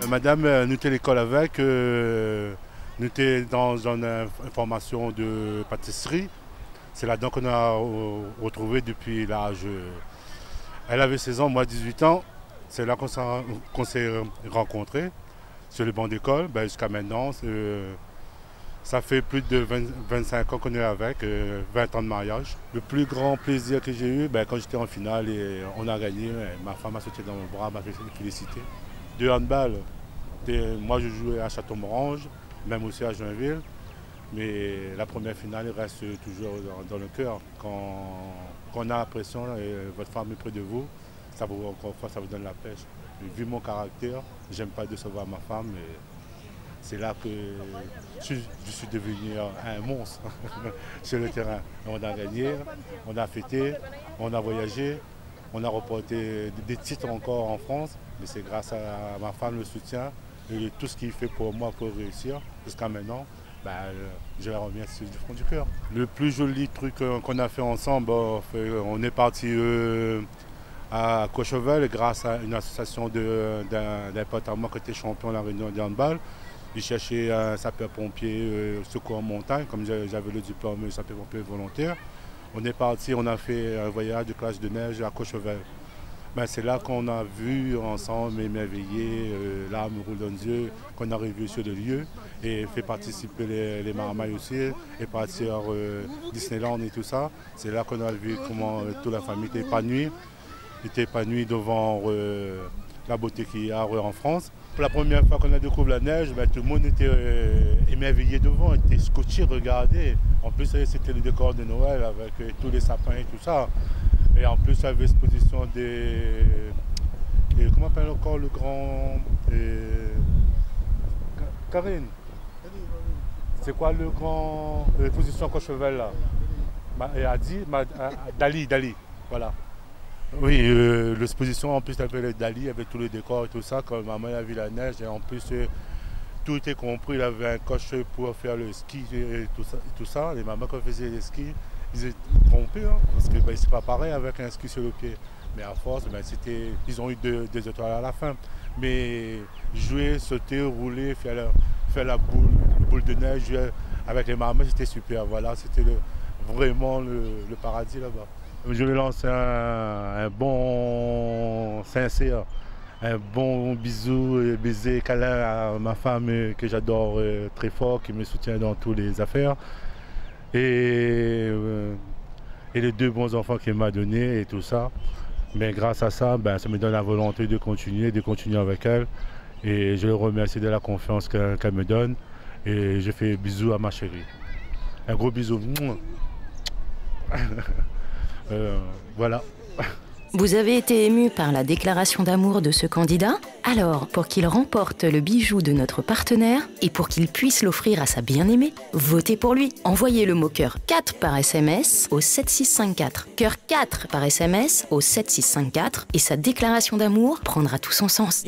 Madame, nous étions à l'école avec, nous étions dans une formation de pâtisserie. C'est là-dedans qu'on a retrouvé depuis l'âge. Elle avait 16 ans, moi 18 ans. C'est là qu'on s'est rencontrés sur le banc d'école. Jusqu'à maintenant, ça fait plus de 25 ans qu'on est avec, 20 ans de mariage. Le plus grand plaisir que j'ai eu, quand j'étais en finale et on a gagné, ma femme m'a sauté dans mon bras, m'a félicité. De handball, moi je jouais à Château-Morange, même aussi à Joinville. Mais la première finale reste toujours dans le cœur. Quand on a l'impression et votre femme est près de vous, ça vous, encore une fois, ça vous donne la pêche. Et vu mon caractère, j'aime pas décevoir ma femme. C'est là que je suis devenu un monstre sur le terrain. On a gagné, on a fêté, on a voyagé, on a remporté des titres encore en France. Mais c'est grâce à ma femme, le soutien et tout ce qu'il fait pour moi pour réussir jusqu'à maintenant. Je la remercie du fond du cœur. Le plus joli truc qu'on a fait ensemble, on est parti à Courchevel grâce à une association d'un pote à moi qui était champion de la Réunion de handball. Il cherchait un sapeur-pompier secours en montagne, comme j'avais le diplôme sapeur-pompier volontaire. On est parti, on a fait un voyage de classe de neige à Courchevel. C'est là qu'on a vu ensemble émerveillé, l'âme roule dans les yeux, qu'on a revu sur le lieu et fait participer les marmailles aussi et partir Disneyland et tout ça. C'est là qu'on a vu comment toute la famille était épanouie devant la beauté qu'il y a en France. Pour la première fois qu'on a découvert la neige, tout le monde était émerveillé devant, était scotché, regardé. En plus, c'était le décor de Noël avec tous les sapins et tout ça. Et en plus, il y avait l'exposition comment on appelle encore le grand... Karine, c'est quoi le grand... L'exposition Courchevel là? Dali, voilà. Oui, l'exposition, en plus, il y avait le Dali, il y avait tous les décors et tout ça. Quand maman a vu la neige, et en plus, tout était compris. Il avait un coche pour faire le ski et tout ça. Les mamans, quand faisaient les skis, ils étaient trompés, parce que c'est pas pareil avec un ski sur le pied. Mais à force, ils ont eu deux étoiles à la fin. Mais jouer, sauter, rouler, faire la boule de neige avec les mamans, c'était super. Voilà, c'était vraiment le paradis là-bas. Je vais lancer un bon sincère, un bon bisou et baiser câlin à ma femme que j'adore très fort, qui me soutient dans toutes les affaires. Et les deux bons enfants qu'elle m'a donnés et tout ça. Mais grâce à ça, ça me donne la volonté de continuer avec elle. Et je le remercie de la confiance qu'elle me donne. Et je fais bisous à ma chérie. Un gros bisou. Voilà. Vous avez été ému par la déclaration d'amour de ce candidat? Alors, pour qu'il remporte le bijou de notre partenaire et pour qu'il puisse l'offrir à sa bien-aimée, votez pour lui. Envoyez le mot cœur 4 par SMS au 7654. Cœur 4 par SMS au 7654 et sa déclaration d'amour prendra tout son sens.